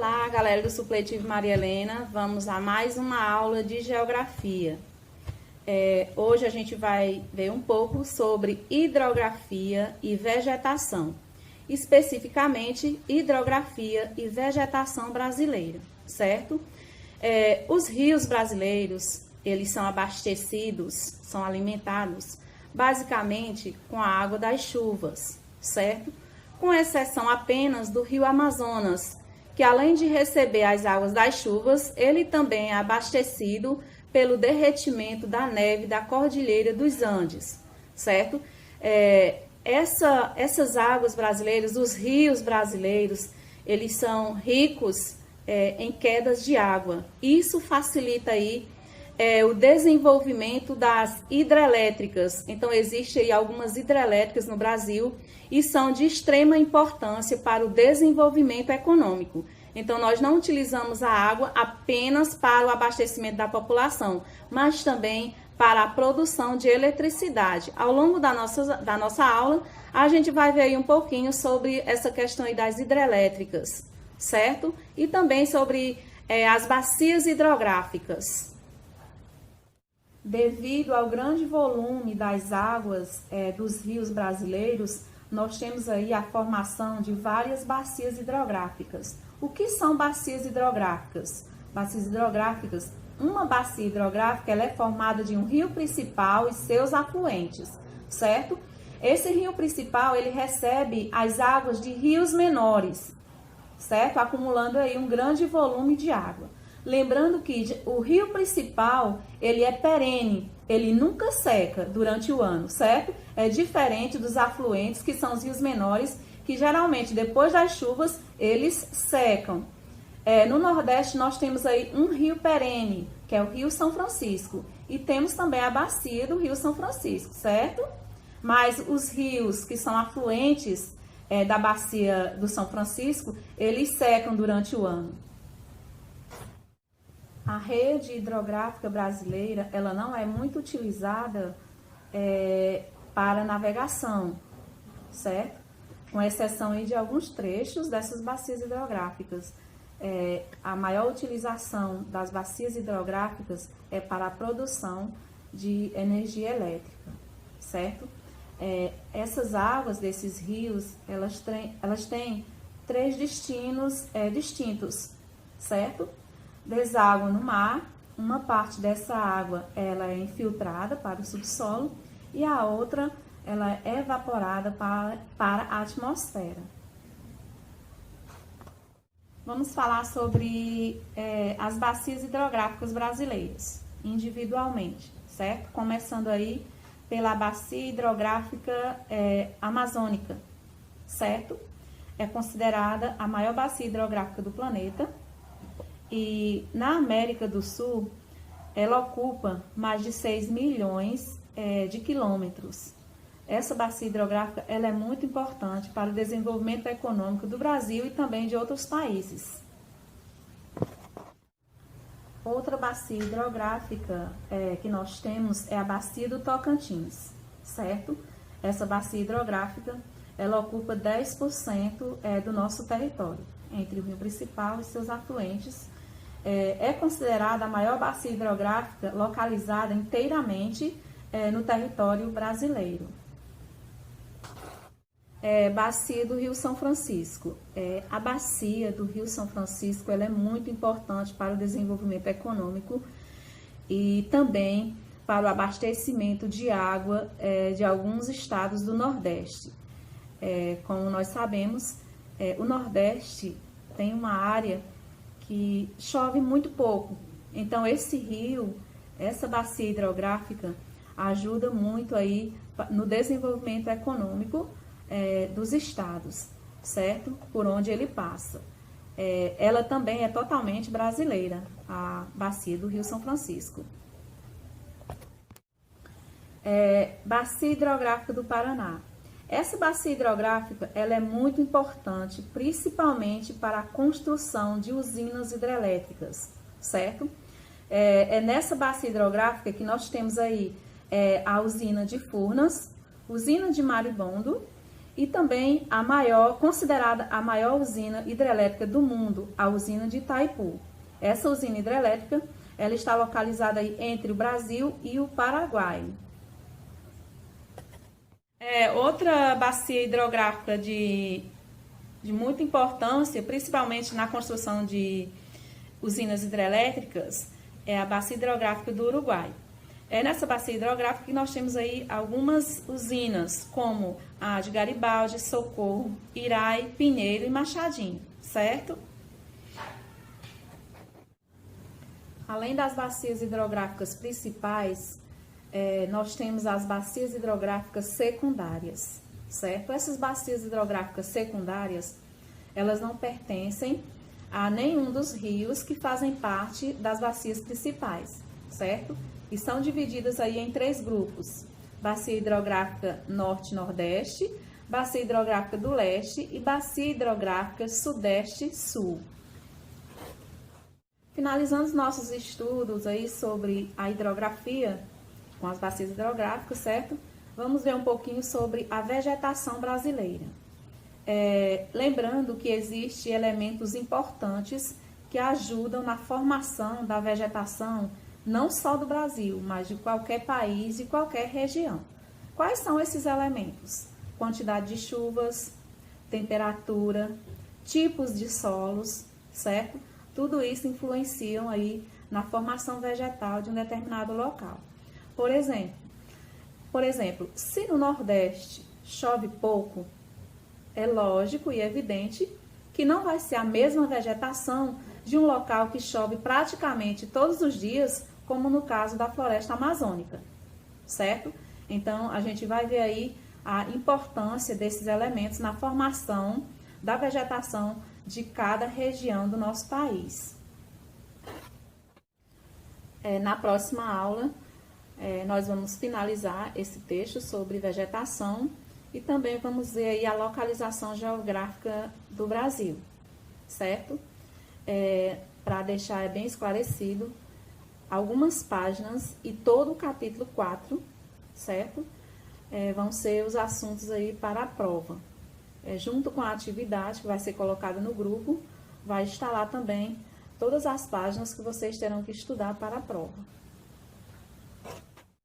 Olá, galera do Supletivo Maria Helena, vamos a mais uma aula de geografia. Hoje a gente vai ver um pouco sobre hidrografia e vegetação, especificamente hidrografia e vegetação brasileira, certo? Os rios brasileiros, eles são abastecidos, são alimentados basicamente com a água das chuvas, certo? Com exceção apenas do rio Amazonas, que além de receber as águas das chuvas, ele também é abastecido pelo derretimento da neve da Cordilheira dos Andes, certo? Essas águas brasileiras, os rios brasileiros, eles são ricos em quedas de água. Isso facilita aí o desenvolvimento das hidrelétricas. Então, existem aí algumas hidrelétricas no Brasil e são de extrema importância para o desenvolvimento econômico. Então, nós não utilizamos a água apenas para o abastecimento da população, mas também para a produção de eletricidade. Ao longo da nossa aula, a gente vai ver aí um pouquinho sobre essa questão aí das hidrelétricas, certo? E também sobre as bacias hidrográficas. Devido ao grande volume das águas dos rios brasileiros, nós temos aí a formação de várias bacias hidrográficas. O que são bacias hidrográficas? Bacias hidrográficas, uma bacia hidrográfica ela é formada de um rio principal e seus afluentes, certo? Esse rio principal ele recebe as águas de rios menores, certo? Acumulando aí um grande volume de água. Lembrando que o rio principal, ele é perene, ele nunca seca durante o ano, certo? É diferente dos afluentes, que são os rios menores, que geralmente depois das chuvas, eles secam. No Nordeste, nós temos aí um rio perene, que é o Rio São Francisco, e temos também a bacia do Rio São Francisco, certo? Mas os rios que são afluentes da bacia do São Francisco, eles secam durante o ano. A rede hidrográfica brasileira, ela não é muito utilizada para navegação, certo? Com exceção aí de alguns trechos dessas bacias hidrográficas. A maior utilização das bacias hidrográficas é para a produção de energia elétrica, certo? Essas águas desses rios, elas têm três destinos distintos, certo? Deságua no mar, uma parte dessa água ela é infiltrada para o subsolo e a outra ela é evaporada para a atmosfera. Vamos falar sobre as bacias hidrográficas brasileiras, individualmente, certo? Começando aí pela bacia hidrográfica amazônica, certo? É considerada a maior bacia hidrográfica do planeta. E na América do Sul, ela ocupa mais de 6 milhões de quilômetros. Essa bacia hidrográfica ela é muito importante para o desenvolvimento econômico do Brasil e também de outros países. Outra bacia hidrográfica que nós temos é a bacia do Tocantins, certo? Essa bacia hidrográfica ela ocupa 10% do nosso território, entre o rio principal e seus afluentes. É considerada a maior bacia hidrográfica localizada inteiramente no território brasileiro. Bacia do Rio São Francisco. A bacia do Rio São Francisco ela é muito importante para o desenvolvimento econômico e também para o abastecimento de água de alguns estados do Nordeste. Como nós sabemos, o Nordeste tem uma área que chove muito pouco. Então, esse rio, essa bacia hidrográfica, ajuda muito aí no desenvolvimento econômico dos estados, certo? Por onde ele passa. Ela também é totalmente brasileira, a bacia do Rio São Francisco. Bacia hidrográfica do Paraná. Essa bacia hidrográfica ela é muito importante, principalmente para a construção de usinas hidrelétricas, certo? É nessa bacia hidrográfica que nós temos aí a usina de Furnas, usina de Maribondo e também considerada a maior usina hidrelétrica do mundo, a usina de Itaipu. Essa usina hidrelétrica, ela está localizada aí entre o Brasil e o Paraguai. Outra bacia hidrográfica de muita importância, principalmente na construção de usinas hidrelétricas, é a bacia hidrográfica do Uruguai. É nessa bacia hidrográfica que nós temos aí algumas usinas, como a de Garibaldi, Socorro, Irai, Pinheiro e Machadinho, certo? Além das bacias hidrográficas principais, nós temos as bacias hidrográficas secundárias, certo? Essas bacias hidrográficas secundárias, elas não pertencem a nenhum dos rios que fazem parte das bacias principais, certo? E são divididas aí em 3 grupos: bacia hidrográfica norte-nordeste, bacia hidrográfica do leste e bacia hidrográfica sudeste-sul. Finalizando os nossos estudos aí sobre a hidrografia com as bacias hidrográficas, certo? Vamos ver um pouquinho sobre a vegetação brasileira. Lembrando que existem elementos importantes que ajudam na formação da vegetação, não só do Brasil, mas de qualquer país e qualquer região. Quais são esses elementos? Quantidade de chuvas, temperatura, tipos de solos, certo? Tudo isso influenciam aí na formação vegetal de um determinado local. Por exemplo, se no Nordeste chove pouco, é lógico e evidente que não vai ser a mesma vegetação de um local que chove praticamente todos os dias, como no caso da floresta amazônica, certo? Então, a gente vai ver aí a importância desses elementos na formação da vegetação de cada região do nosso país. Na próxima aula, nós vamos finalizar esse texto sobre vegetação e também vamos ver aí a localização geográfica do Brasil, certo? Para deixar bem esclarecido, algumas páginas e todo o capítulo 4, certo? Vão ser os assuntos aí para a prova. Junto com a atividade que vai ser colocada no grupo, vai estar lá também todas as páginas que vocês terão que estudar para a prova.